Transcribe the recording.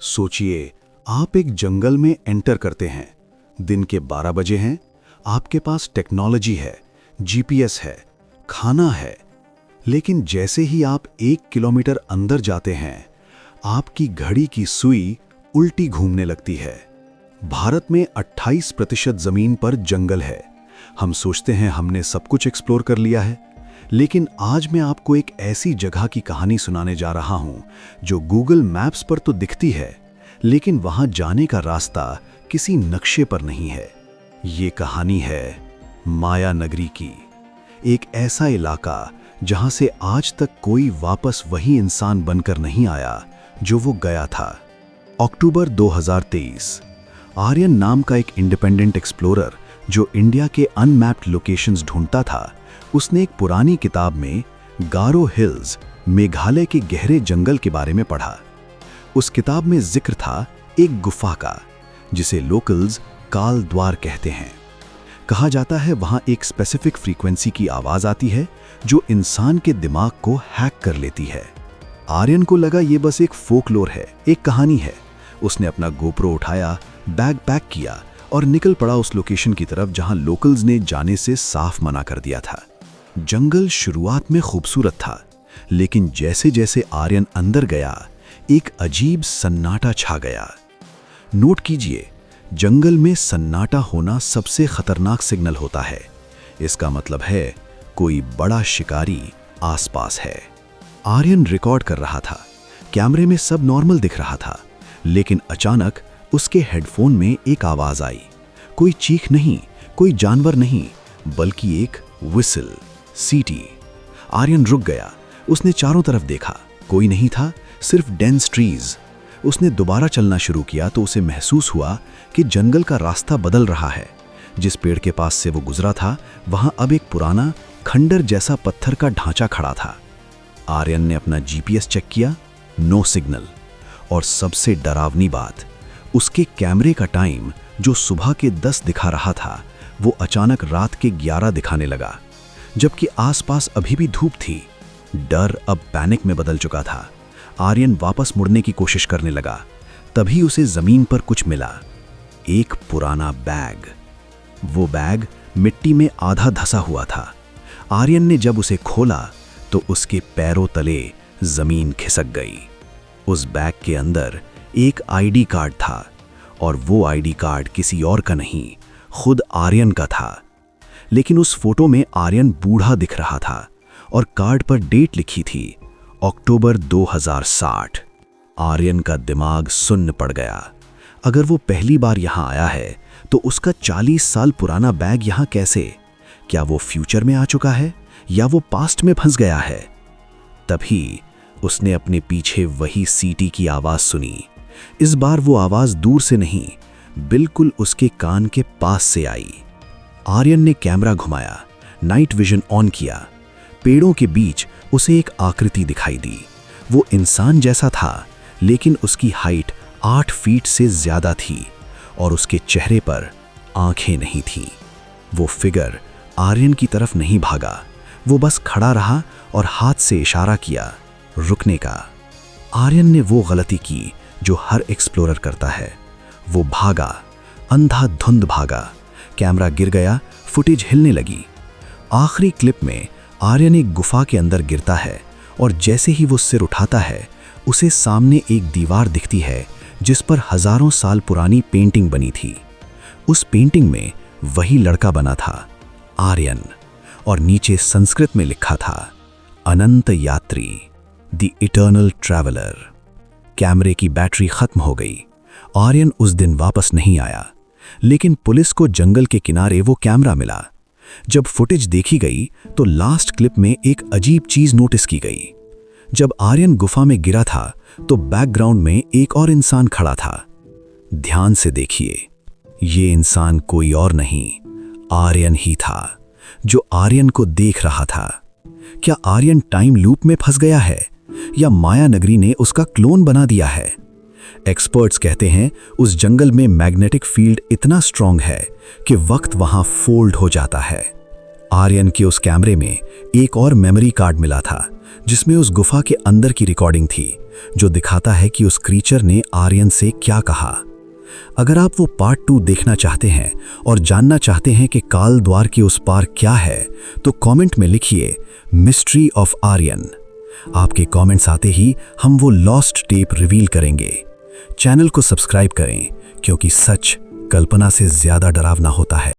सोचिए, आप एक जंगल में एंटर करते हैं। दिन के 12 बजे हैं, आपके पास टेक्नोलॉजी है, जीपीएस है, खाना है। लेकिन जैसे ही आप 1 किलोमीटर अंदर जाते हैं, आपकी घड़ी की सुई उल्टी घूमने लगती है। भारत में 28% जमीन पर जंगल है। हम सोचते हैं हमने सब कुछ एक्सप्लोर कर लिया है, लेकिन आज मैं आपको एक ऐसी जगह की कहानी सुनाने जा रहा हूं जो गूगल मैप्स पर तो दिखती है, लेकिन वहां जाने का रास्ता किसी नक्शे पर नहीं है। ये कहानी है माया नगरी की, एक ऐसा इलाका जहां से आज तक कोई वापस वही इंसान बनकर नहीं आया जो वो गया था। अक्टूबर 2023, आर्यन नाम का एक इंडिपेंडेंट एक्सप्लोरर जो इंडिया के अनमैप्ड लोकेशंस ढूंढता था, उसने एक पुरानी किताब में गारो हिल्स, मेघालय के गहरे जंगल के बारे में पढ़ा। उस किताब में जिक्र था एक गुफा का, जिसे लोकल्स काल द्वार कहते हैं। कहा जाता है वहां एक स्पेसिफिक फ्रीक्वेंसी की आवाज आती है जो इंसान के दिमाग को हैक कर लेती है। आर्यन को लगा ये बस एक फोकलोर है, एक कहानी है। उसने अपना गोप्रो उठाया, बैग पैक किया और निकल पड़ा उस लोकेशन की तरफ जहां लोकल्स ने जाने से साफ मना कर दिया था। जंगल शुरुआत में खूबसूरत था, लेकिन जैसे जैसे आर्यन अंदर गया, एक अजीब सन्नाटा छा गया। नोट कीजिए, जंगल में सन्नाटा होना सबसे खतरनाक सिग्नल होता है। इसका मतलब है कोई बड़ा शिकारी आसपास है। आर्यन रिकॉर्ड कर रहा था, कैमरे में सब नॉर्मल दिख रहा था, लेकिन अचानक उसके हेडफोन में एक आवाज आई। कोई चीख नहीं, कोई जानवर नहीं, बल्कि एक विसल, सीटी। आर्यन रुक गया। उसने चारों तरफ देखा, कोई नहीं था, सिर्फ डेंस ट्रीज। उसने दोबारा चलना शुरू किया तो उसे महसूस हुआ कि जंगल का रास्ता बदल रहा है। जिस पेड़ के पास से वो गुजरा था, वहां अब एक पुराना खंडर जैसा पत्थर का ढांचा खड़ा था। आर्यन ने अपना जीपीएस चेक किया, नो सिग्नल। और सबसे डरावनी बात, उसके कैमरे का टाइम जो सुबह के 10 दिखा रहा था, वो अचानक रात के 11 दिखाने लगा, जबकि आसपास अभी भी धूप थी। डर अब पैनिक में बदल चुका था। आर्यन वापस मुड़ने की कोशिश करने लगा, तभी उसे जमीन पर कुछ मिला, एक पुराना बैग। वो बैग मिट्टी में आधा धंसा हुआ था। आर्यन ने जब उसे खोला तो उसके पैरों तले जमीन खिसक गई। उस बैग के अंदर एक आईडी कार्ड था, और वो आईडी कार्ड किसी और का नहीं, खुद आर्यन का था। लेकिन उस फोटो में आर्यन बूढ़ा दिख रहा था और कार्ड पर डेट लिखी थी, अक्टूबर 2060। आर्यन का दिमाग सुन्न पड़ गया। अगर वो पहली बार यहां आया है तो उसका 40 साल पुराना बैग यहां कैसे? क्या वो फ्यूचर में आ चुका है या वो पास्ट में फंस गया है? तभी उसने अपने पीछे वही सीटी की आवाज सुनी। इस बार वो आवाज दूर से नहीं, बिल्कुल उसके कान के पास से आई। आर्यन ने कैमरा घुमाया, नाइट विजन ऑन किया। पेड़ों के बीच उसे एक आकृति दिखाई दी। वो इंसान जैसा था, लेकिन उसकी हाइट 8 फीट से ज्यादा थी और उसके चेहरे पर आंखें नहीं थीं। वो फिगर आर्यन की तरफ नहीं भागा, वो बस खड़ा रहा और हाथ से इशारा किया, रुकने का। आर्यन ने वो गलती की जो हर एक्सप्लोरर करता है, वो भागा, अंधाधुंध भागा। कैमरा गिर गया, फुटेज हिलने लगी। आखिरी क्लिप में आर्यन एक गुफा के अंदर गिरता है और जैसे ही वो सिर उठाता है, उसे सामने एक दीवार दिखती है जिस पर हजारों साल पुरानी पेंटिंग बनी थी। उस पेंटिंग में वही लड़का बना था, आर्यन, और नीचे संस्कृत में लिखा था, अनंत यात्री, द इटर्नल ट्रैवलर। कैमरे की बैटरी खत्म हो गई। आर्यन उस दिन वापस नहीं आया, लेकिन पुलिस को जंगल के किनारे वो कैमरा मिला। जब फुटेज देखी गई तो लास्ट क्लिप में एक अजीब चीज नोटिस की गई। जब आर्यन गुफा में गिरा था तो बैकग्राउंड में एक और इंसान खड़ा था। ध्यान से देखिए, ये इंसान कोई और नहीं, आर्यन ही था, जो आर्यन को देख रहा था। क्या आर्यन टाइम लूप में फंस गया है या माया नगरी ने उसका क्लोन बना दिया है? एक्सपर्ट्स कहते हैं उस जंगल में मैग्नेटिक फील्ड इतना स्ट्रांग है कि वक्त वहां फोल्ड हो जाता है। आर्यन के उस कैमरे में एक और मेमोरी कार्ड मिला था जिसमें उस गुफा के अंदर की रिकॉर्डिंग थी, जो दिखाता है कि उस क्रीचर ने आर्यन से क्या कहा। अगर आप वो पार्ट 2 देखना चाहते हैं और जानना चाहते हैं कि काल द्वार के उस पार क्या है, तो कमेंट में लिखिए मिस्ट्री ऑफ आर्यन। आपके कमेंट्स आते ही हम वो लॉस्ट टेप रिवील करेंगे। चैनल को सब्सक्राइब करें, क्योंकि सच कल्पना से ज्यादा डरावना होता है।